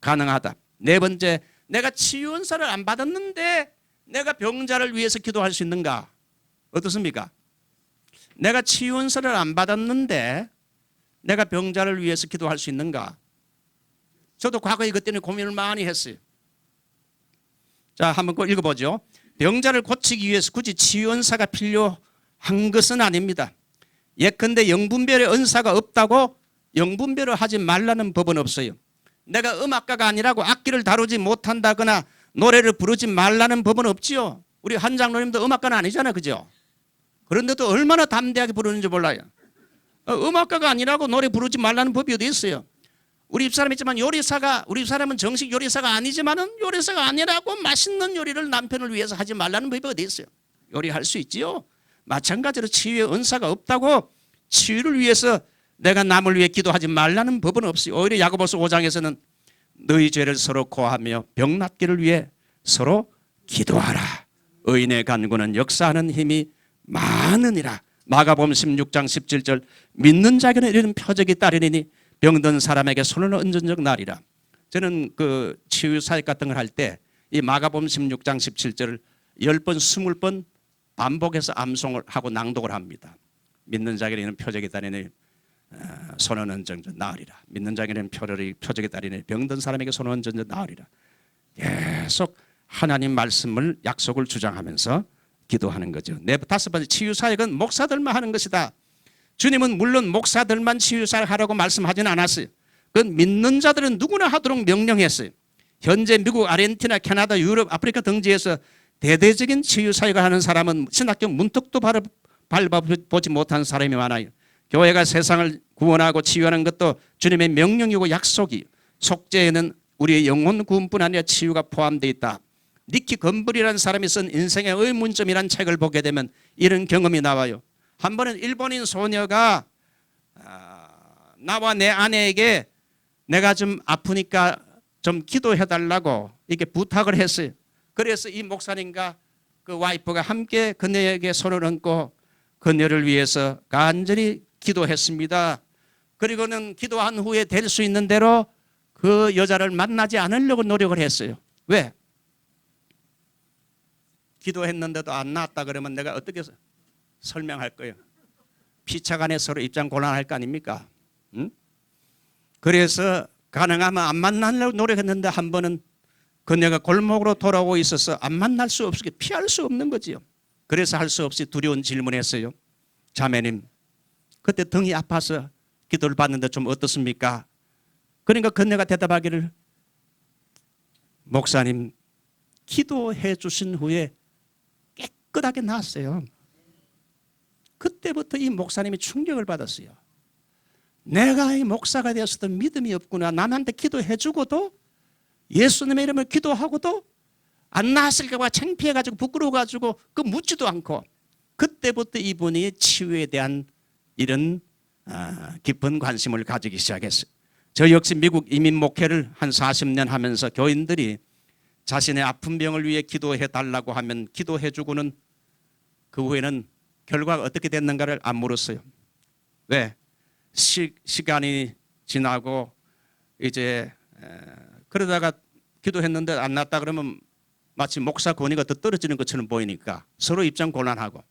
가능하다. 네 번째, 내가 치유 은사를 안 받았는데 내가 병자를 위해서 기도할 수 있는가? 어떻습니까? 내가 치유 은사를 안 받았는데 내가 병자를 위해서 기도할 수 있는가? 저도 과거에 이것 때문에 고민을 많이 했어요. 자, 한번 꼭 읽어보죠. 병자를 고치기 위해서 굳이 치유 은사가 필요한 것은 아닙니다. 예컨대 영분별의 은사가 없다고 영분별을 하지 말라는 법은 없어요. 내가 음악가가 아니라고 악기를 다루지 못한다거나 노래를 부르지 말라는 법은 없지요. 우리 한 장로님도 음악가는 아니잖아, 그죠? 그런데도 얼마나 담대하게 부르는지 몰라요. 음악가가 아니라고 노래 부르지 말라는 법이 어디 있어요? 우리 집사람 있지만 요리사가, 우리 집사람은 정식 요리사가 아니지만은 요리사가 아니라고 맛있는 요리를 남편을 위해서 하지 말라는 법이 어디 있어요? 요리할 수 있지요. 마찬가지로 치유의 은사가 없다고 치유를 위해서 내가 남을 위해 기도하지 말라는 법은 없어요. 오히려 야고보서 5장에서는 너희 죄를 서로 고하며 병 낫기를 위해 서로 기도하라. 의인의 간구는 역사하는 힘이 많으니라. 마가복음 16장 17절 믿는 자에게는 이런 표적이 따르니 병든 사람에게 손을 얹은 적 날이라. 저는 그 치유 사역 같은 걸 할 때 이 마가복음 16장 17절을 10번 20번 반복해서 암송을 하고 낭독을 합니다. 믿는 자에게는 이런 표적이 따르니 손을 얹은 적 나으리라. 믿는 자에게는 표적이 따르니 병든 사람에게 손을 얹은 적 나으리라. 계속 하나님 말씀을 약속을 주장하면서 기도하는 거죠. 다섯 번째, 치유 사역은 목사들만 하는 것이다. 주님은 물론 목사들만 치유 사역 하라고 말씀하지는 않았어요. 그건 믿는 자들은 누구나 하도록 명령했어요. 현재 미국, 아르헨티나, 캐나다, 유럽, 아프리카 등지에서 대대적인 치유 사역을 하는 사람은 신학교 문턱도 밟아보지 못한 사람이 많아요. 교회가 세상을 구원하고 치유하는 것도 주님의 명령이고 약속이, 속죄에는 우리의 영혼 구원뿐 아니라 치유가 포함되어 있다. 니키 건블이라는 사람이 쓴 인생의 의문점이라는 책을 보게 되면 이런 경험이 나와요. 한 번은 일본인 소녀가 나와 내 아내에게 내가 좀 아프니까 좀 기도해달라고 이렇게 부탁을 했어요. 그래서 이 목사님과 그 와이프가 함께 그녀에게 손을 얹고 그녀를 위해서 간절히 기도했습니다. 그리고는 기도한 후에 될 수 있는 대로 그 여자를 만나지 않으려고 노력을 했어요. 왜? 기도했는데도 안 나았다 그러면 내가 어떻게 설명할 거예요? 피차간에 서로 입장 곤란할 거 아닙니까? 응? 그래서 가능하면 안 만나려고 노력했는데 한 번은 그녀가 골목으로 돌아오고 있어서 안 만날 수 없게 피할 수 없는 거지요. 그래서 할 수 없이 두려운 질문했어요. 자매님, 그때 등이 아파서 기도를 받는데 좀 어떻습니까? 그러니까 그녀가 대답하기를, 목사님, 기도해 주신 후에 깨끗하게 나았어요. 그때부터 이 목사님이 충격을 받았어요. 내가 이 목사가 되었어도 믿음이 없구나. 남한테 기도해 주고도, 예수님의 이름을 기도하고도 안 나았을까 봐 창피해가지고 부끄러워가지고 그 묻지도 않고, 그때부터 이분이 치유에 대한 이런 깊은 관심을 가지기 시작했어요. 저 역시 미국 이민 목회를 한 40년 하면서 교인들이 자신의 아픈 병을 위해 기도해 달라고 하면 기도해 주고는 그 후에는 결과가 어떻게 됐는가를 안 물었어요. 왜? 시간이 지나고 이제 그러다가 기도했는데 안 났다 그러면 마치 목사 권위가 더 떨어지는 것처럼 보이니까 서로 입장 곤란하고,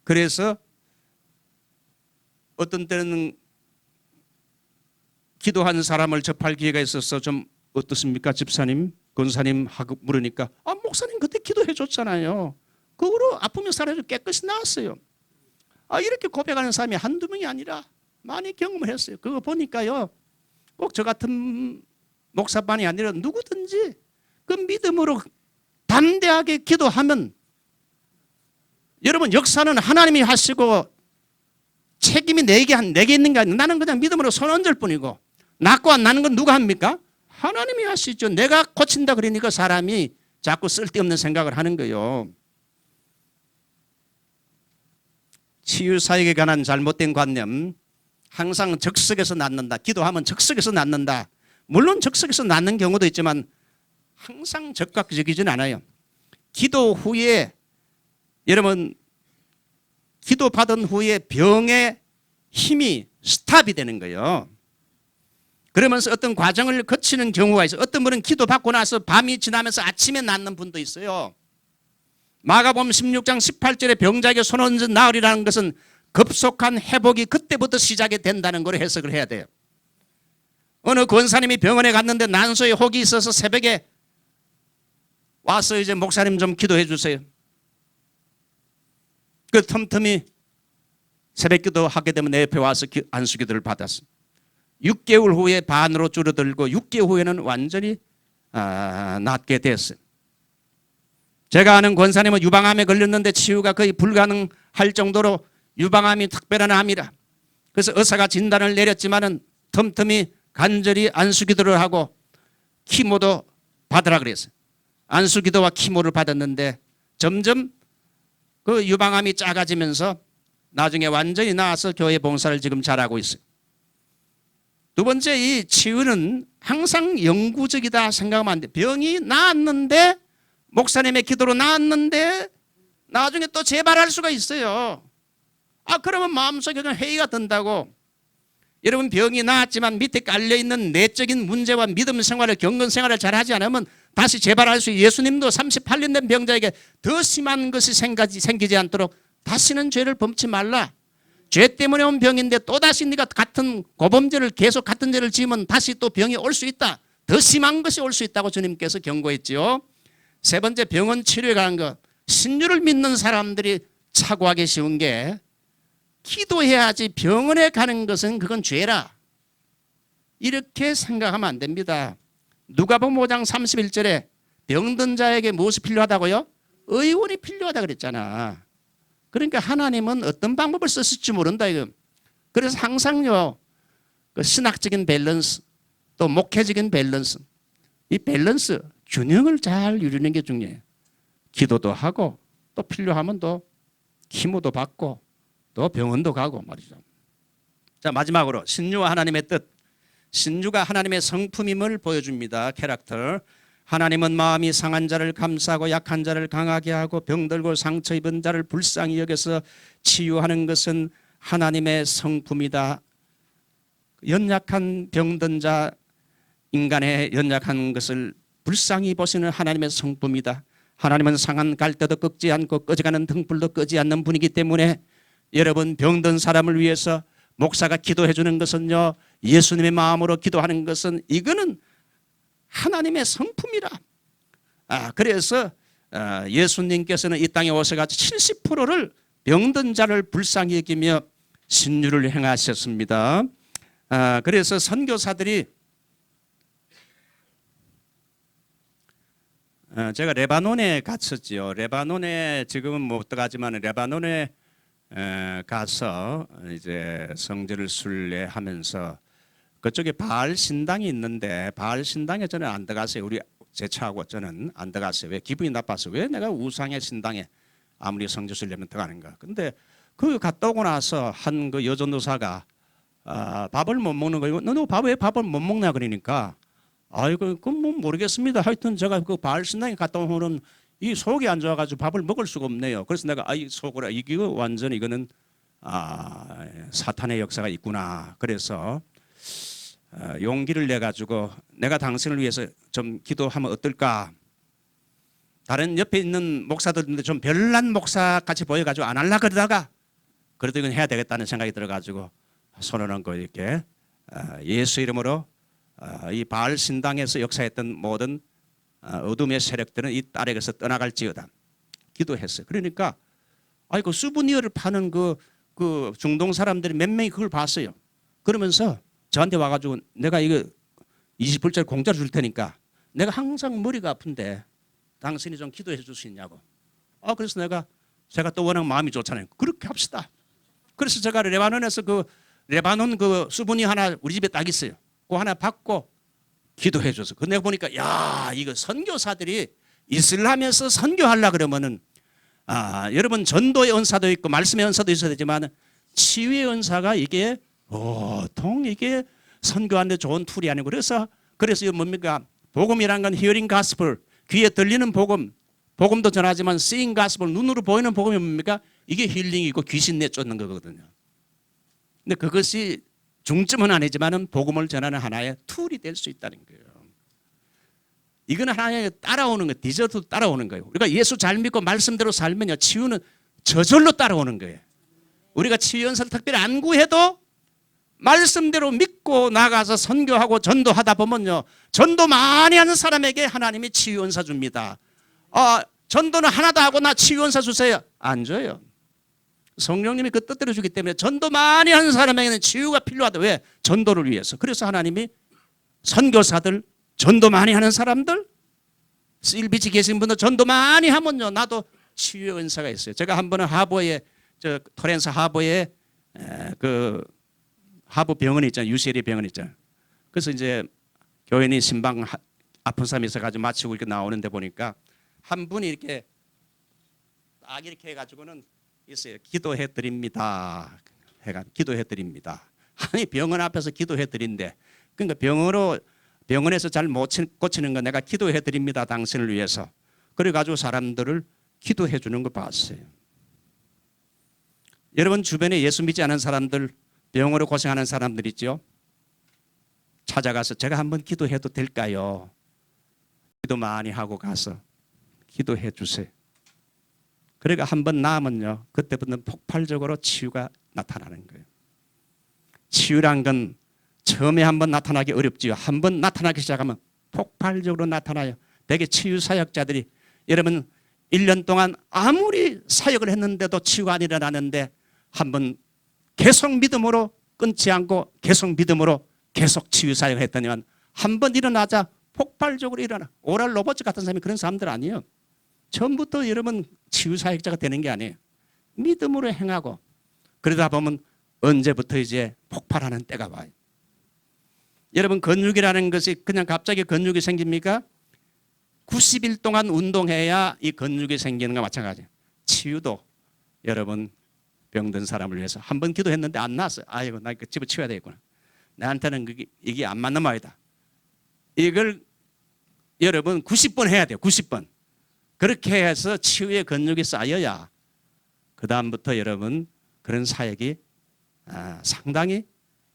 그래서 어떤 때는 기도한 사람을 접할 기회가 있어서 좀 어떻습니까 집사님, 권사님 하고 물으니까, 목사님 그때 기도해 줬잖아요. 그거로 아픔이 사라져 깨끗이 나았어요. 이렇게 고백하는 사람이 한두 명이 아니라 많이 경험을 했어요. 그거 보니까요, 꼭 저 같은 목사만이 아니라 누구든지 그 믿음으로 담대하게 기도하면, 여러분 역사는 하나님이 하시고 책임이 내게 있는 게 아니라 나는 그냥 믿음으로 손 얹을 뿐이고, 낫고 안 나는 건 누가 합니까? 하나님이 하시죠. 내가 고친다 그러니까 사람이 자꾸 쓸데없는 생각을 하는 거예요. 치유 사역에 관한 잘못된 관념, 항상 적석에서 낫는다, 기도하면 적석에서 낫는다. 물론 적석에서 낫는 경우도 있지만 항상 적극적이지는 않아요. 기도 후에, 여러분 기도 받은 후에 병의 힘이 스탑이 되는 거예요. 그러면서 어떤 과정을 거치는 경우가 있어요. 어떤 분은 기도 받고 나서 밤이 지나면서 아침에 낫는 분도 있어요. 마가복음 16장 18절에 병자에게 손 얹은 나으리라는 것은 급속한 회복이 그때부터 시작이 된다는 걸 해석을 해야 돼요. 어느 권사님이 병원에 갔는데 난소에 혹이 있어서 새벽에 와서 이제 목사님 좀 기도해 주세요. 그 틈틈이 새벽 기도하게 되면 내 옆에 와서 안수 기도를 받았어요. 6개월 후에 반으로 줄어들고 6개월 후에는 완전히 낫게 됐어요. 제가 아는 권사님은 유방암에 걸렸는데 치유가 거의 불가능할 정도로 유방암이 특별한 암이라, 그래서 의사가 진단을 내렸지만은 틈틈이 간절히 안수기도를 하고 키모도 받으라 그랬어요. 안수기도와 키모를 받았는데 점점 그 유방암이 작아지면서 나중에 완전히 나아서 교회 봉사를 지금 잘하고 있어요. 두 번째, 이 치유는 항상 영구적이다 생각하면 안 돼. 병이 나았는데, 목사님의 기도로 나았는데 나중에 또 재발할 수가 있어요. 그러면 마음속에 회의가 든다고. 여러분 병이 나았지만 밑에 깔려있는 내적인 문제와 믿음 생활을, 경건 생활을 잘하지 않으면 다시 재발할 수 있어요. 예수님도 38년 된 병자에게 더 심한 것이 생기지 않도록 다시는 죄를 범치 말라. 죄 때문에 온 병인데 또다시 네가 같은 고범죄를 계속 같은 죄를 지으면 다시 또 병이 올 수 있다. 더 심한 것이 올 수 있다고 주님께서 경고했지요. 세 번째, 병원 치료에 관한 것. 신유를 믿는 사람들이 착오하기 쉬운 게, 기도해야지 병원에 가는 것은 그건 죄라, 이렇게 생각하면 안 됩니다. 누가복음 5장 31절에 병든 자에게 무엇이 필요하다고요? 의원이 필요하다 그랬잖아. 그러니까 하나님은 어떤 방법을 썼을지 모른다 이거. 그래서 항상요 그 신학적인 밸런스 또 목회적인 밸런스 이 밸런스 균형을 잘 이루는 게 중요해요. 기도도 하고 또 필요하면 또 키모도 받고 또 병원도 가고 말이죠. 자 마지막으로 신유와 하나님의 뜻. 신유가 하나님의 성품임을 보여줍니다. 캐릭터. 하나님은 마음이 상한 자를 감싸고 약한 자를 강하게 하고 병들고 상처 입은 자를 불쌍히 여겨서 치유하는 것은 하나님의 성품이다. 연약한 병든 자 인간의 연약한 것을 불쌍히 보시는 하나님의 성품이다. 하나님은 상한 갈대도 꺾지 않고 꺼져가는 등불도 끄지 않는 분이기 때문에 여러분 병든 사람을 위해서 목사가 기도해 주는 것은요 예수님의 마음으로 기도하는 것은 이거는 하나님의 성품이라. 그래서 예수님께서는 이 땅에 오셔가지고 70%를 병든 자를 불쌍히 여기며 신유를 행하셨습니다. 그래서 선교사들이 제가 레바논에 갔었지요. 레바논에 지금은 못 들어가지만 레바논에 가서 이제 성전을 순례하면서 그쪽에 바알 신당이 있는데 바알 신당에 저는 안 들어갔어요. 우리 제 차하고 저는 안 들어갔어요. 왜? 기분이 나빠서. 왜 내가 우상의 신당에 아무리 성전 순례면 들어가는가. 근데 그 갔다 오고 나서 한 그 여전도사가 밥을 못 먹는 거예요. 너 왜 밥을 못 먹냐 그러니까 아이고 그건 뭐 모르겠습니다. 하여튼 제가 그 바알 신당에 갔다 오면 이 속이 안 좋아가지고 밥을 먹을 수가 없네요. 그래서 내가 이 속으로 이거 완전 이거는 사탄의 역사가 있구나. 그래서 용기를 내 가지고 내가 당신을 위해서 좀 기도하면 어떨까? 다른 옆에 있는 목사들인데 좀 별난 목사 같이 보여가지고 안 할라 그러다가 그래도 이건 해야 되겠다는 생각이 들어가지고 손을 얹고 이렇게 예수 이름으로 이 바알 신당에서 역사했던 모든 어둠의 세력들은 이 딸에게서 떠나갈지어다 기도했어요. 그러니까 그 수브니어를 파는 그 중동 사람들이 몇 명이 그걸 봤어요. 그러면서 저한테 와가지고 내가 이거 20불짜리 공짜로 줄 테니까 내가 항상 머리가 아픈데 당신이 좀 기도해 줄 수 있냐고. 그래서 제가 또 워낙 마음이 좋잖아요. 그렇게 합시다. 그래서 제가 레바논에서 레바논 수분이 하나 우리 집에 딱 있어요. 그거 하나 받고 기도해 줘서. 그 내가 보니까 이거 선교사들이 이슬람에서 선교하려 그러면은 여러분 전도의 은사도 있고 말씀의 은사도 있어야 되지만 치유의 은사가 이게 보통 이게 선교하는데 좋은 툴이 아니고 그래서 이거 뭡니까? 복음이란 건 히어링 가스펠 귀에 들리는 복음도 전하지만 seeing 가스펠 눈으로 보이는 복음이 뭡니까? 이게 힐링이고 귀신 내쫓는 거거든요. 근데 그것이 중점은 아니지만은 복음을 전하는 하나의 툴이 될 수 있다는 거예요. 이건 하나의 따라오는 거예요. 디저트 따라오는 거예요. 우리가 예수 잘 믿고 말씀대로 살면요 치유는 저절로 따라오는 거예요. 우리가 치유 연사를 특별히 안 구해도 말씀대로 믿고 나가서 선교하고 전도하다 보면요 전도 많이 하는 사람에게 하나님이 치유 은사 줍니다. 전도는 하나도 하고 나 치유 은사 주세요. 안 줘요. 성령님이 그 뜻대로 주기 때문에 전도 많이 하는 사람에게는 치유가 필요하다. 왜? 전도를 위해서. 그래서 하나님이 선교사들 전도 많이 하는 사람들 실비치 계신 분들 전도 많이 하면요 나도 치유의 은사가 있어요. 제가 한 번은 하버에 토렌스 하버에 하버 병원이 있잖아요. UCLA 병원 있잖아요. 그래서 이제 교인이 신방 아픈 사람이 있어가지고 마치고 이렇게 나오는데 보니까 한 분이 이렇게 딱 이렇게 해가지고는 있어요. 기도해 드립니다. 기도해 드립니다. 아니 병원 앞에서 기도해 드린대. 그러니까 병원에서 잘 못 고치는 거 내가 기도해 드립니다. 당신을 위해서. 그래가지고 사람들을 기도해 주는 거 봤어요. 여러분 주변에 예수 믿지 않은 사람들 병으로 고생하는 사람들 있죠. 찾아가서 제가 한번 기도해도 될까요? 기도 많이 하고 가서 기도해 주세요. 그러니까 한번 나으면요 그때부터는 폭발적으로 치유가 나타나는 거예요. 치유란 건 처음에 한번 나타나기 어렵지요. 한번 나타나기 시작하면 폭발적으로 나타나요. 대개 치유 사역자들이 여러분 1년 동안 아무리 사역을 했는데도 치유가 안 일어나는데 한번 계속 믿음으로 끊지 않고 계속 믿음으로 계속 치유 사역을 했더니만 한번 일어나자 폭발적으로 일어나. 오랄 로버츠 같은 사람이 그런 사람들 아니에요. 처음부터 여러분 치유사역자가 되는 게 아니에요. 믿음으로 행하고 그러다 보면 언제부터 이제 폭발하는 때가 와요. 여러분 근육이라는 것이 그냥 갑자기 근육이 생깁니까? 90일 동안 운동해야 이 근육이 생기는 것과 마찬가지예요. 치유도 여러분 병든 사람을 위해서 한 번 기도했는데 안 나았어요. 아이고 나 이거 집어치워야 되겠구나. 나한테는 이게 안 맞는 말이다. 이걸 여러분 90번 해야 돼요. 90번. 그렇게 해서 치유의 근육이 쌓여야 그 다음부터 여러분 그런 사역이 상당히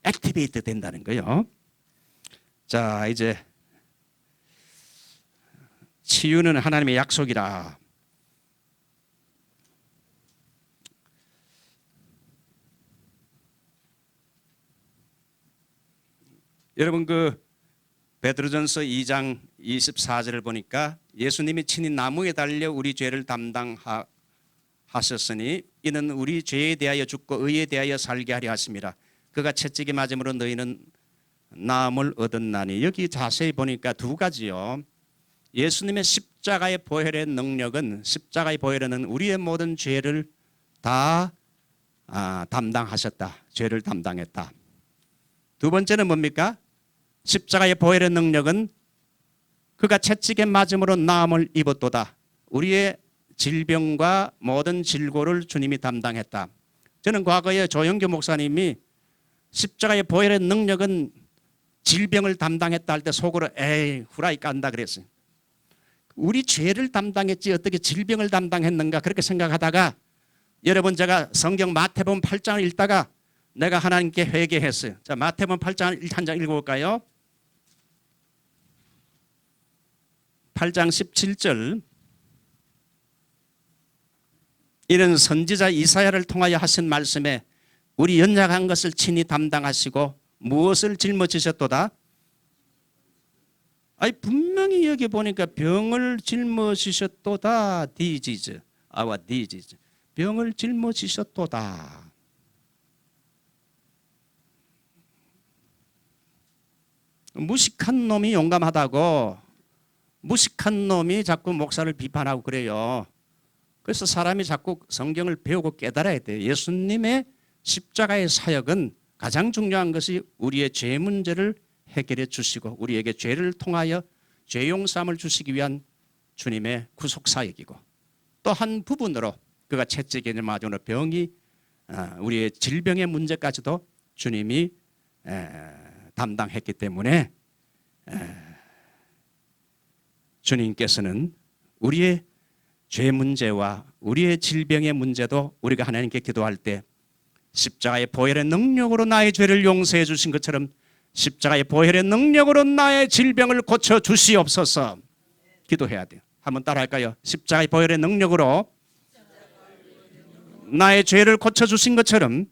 액티베이트 된다는 거예요. 자, 이제 치유는 하나님의 약속이라. 여러분 그 베드로전서 2장 24절을 보니까 예수님이 친히 나무에 달려 우리 죄를 담당하셨으니 이는 우리 죄에 대하여 죽고 의에 대하여 살게 하려 하심이라. 그가 채찍에 맞음으로 너희는 나음을 얻었나니. 여기 자세히 보니까 두 가지요. 예수님의 십자가의 보혈의 능력은 십자가의 보혈은 우리의 모든 죄를 다 담당하셨다. 죄를 담당했다. 두 번째는 뭡니까? 십자가의 보혈의 능력은 그가 채찍에 맞음으로 나음을 입었도다. 우리의 질병과 모든 질고를 주님이 담당했다. 저는 과거에 조영교 목사님이 십자가의 보혈의 능력은 질병을 담당했다 할 때 속으로 에이 후라이 깐다 그랬어요. 우리 죄를 담당했지 어떻게 질병을 담당했는가 그렇게 생각하다가 여러분 제가 성경 마태복음 8장을 읽다가 내가 하나님께 회개했어요. 자, 마태복음 8장 한 장 읽어볼까요? 8장 17절. 이는 선지자 이사야를 통하여 하신 말씀에 우리 연약한 것을 친히 담당하시고 무엇을 짊어지셨도다? 아니 분명히 여기 보니까 병을 짊어지셨도다. 디지즈. 아와 디지즈. 병을 짊어지셨도다. 무식한 놈이 용감하다고 무식한 놈이 자꾸 목사를 비판하고 그래요. 그래서 사람이 자꾸 성경을 배우고 깨달아야 돼요. 예수님의 십자가의 사역은 가장 중요한 것이 우리의 죄 문제를 해결해 주시고 우리에게 죄를 통하여 죄 용서함을 주시기 위한 주님의 구속 사역이고 또 한 부분으로 그가 채찍에 맞은 병이 우리의 질병의 문제까지도 주님이 담당했기 때문에 주님께서는 우리의 죄 문제와 우리의 질병의 문제도 우리가 하나님께 기도할 때 십자가의 보혈의 능력으로 나의 죄를 용서해 주신 것처럼 십자가의 보혈의 능력으로 나의 질병을 고쳐 주시옵소서 기도해야 돼요. 한번 따라할까요? 십자가의 보혈의 능력으로 나의 죄를 고쳐 주신 것처럼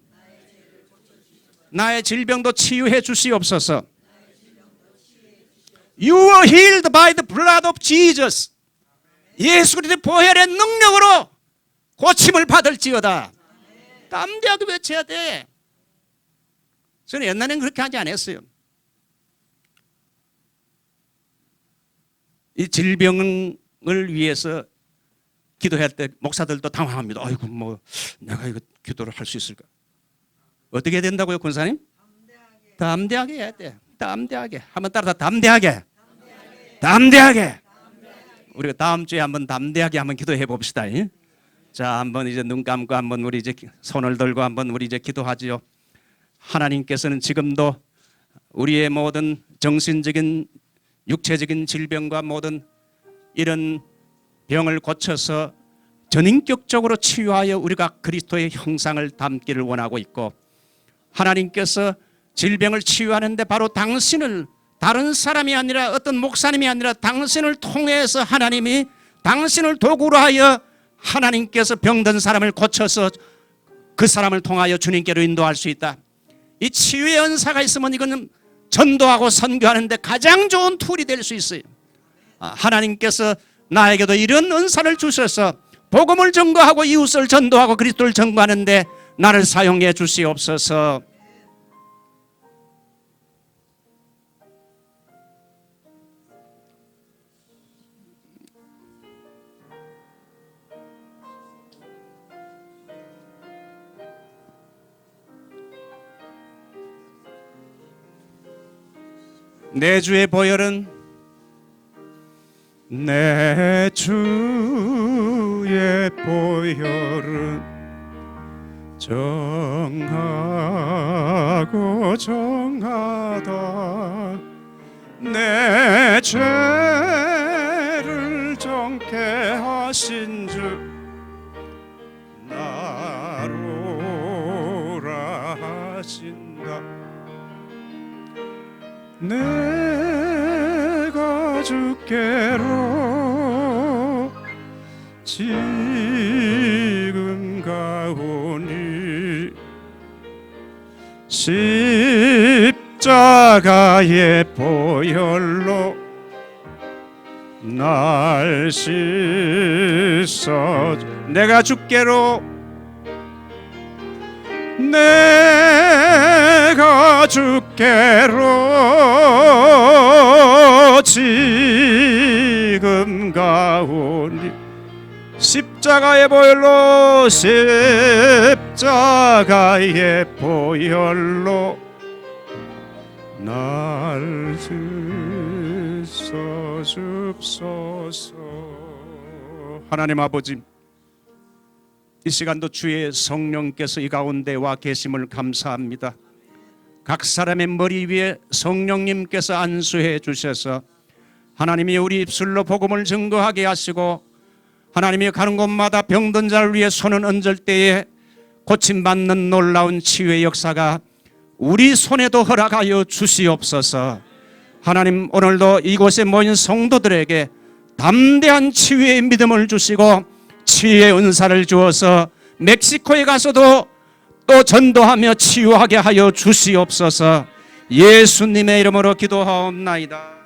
나의 질병도 치유해 주시옵소서. You were healed by the blood of Jesus. 예수 그리스도의 보혈의 능력으로 고침을 받을지어다. 담대하게 외쳐야 돼. 저는 옛날에는 그렇게 하지 않았어요. 이 질병을 위해서 기도할 때 목사들도 당황합니다. 아이고 뭐 내가 이거 기도를 할 수 있을까? 어떻게 해야 된다고요, 권사님? 담대하게 해야 돼. 담대하게. 한번 따라서 담대하게. 담대하게. 우리가 다음 주에 한번 담대하게 한번 기도해 봅시다. 자, 한번 이제 눈 감고 한번 우리 이제 손을 들고 한번 우리 이제 기도하지요. 하나님께서는 지금도 우리의 모든 정신적인 육체적인 질병과 모든 이런 병을 고쳐서 전인격적으로 치유하여 우리가 그리스도의 형상을 담기를 원하고 있고 하나님께서 질병을 치유하는데 바로 당신을 다른 사람이 아니라 어떤 목사님이 아니라 당신을 통해서 하나님이 당신을 도구로 하여 하나님께서 병든 사람을 고쳐서 그 사람을 통하여 주님께로 인도할 수 있다. 이 치유의 은사가 있으면 이거는 전도하고 선교하는데 가장 좋은 툴이 될 수 있어요. 하나님께서 나에게도 이런 은사를 주셔서 복음을 전거하고 이웃을 전도하고 그리스도를 전거하는데 나를 사용해 주시옵소서. 내 주의 보혈은 내 주의 보혈은 정하고 정하다 내 죄를 정케 하신 주 나로라 하신다 내가 주께로 지금 가오니 십자가의 보혈로 날 씻어 내가 주께로 내가 주께로 지금 가오니 십자가의 보혈로 십자가의 보혈로 날 씻어 줍소서. 하나님 아버지, 이 시간도 주의 성령께서 이 가운데 와 계심을 감사합니다. 각 사람의 머리 위에 성령님께서 안수해 주셔서 하나님이 우리 입술로 복음을 증거하게 하시고 하나님이 가는 곳마다 병든 자를 위해 손을 얹을 때에 고침받는 놀라운 치유의 역사가 우리 손에도 허락하여 주시옵소서. 하나님, 오늘도 이곳에 모인 성도들에게 담대한 치유의 믿음을 주시고 치유의 은사를 주어서 멕시코에 가서도 또 전도하며 치유하게 하여 주시옵소서. 예수님의 이름으로 기도하옵나이다.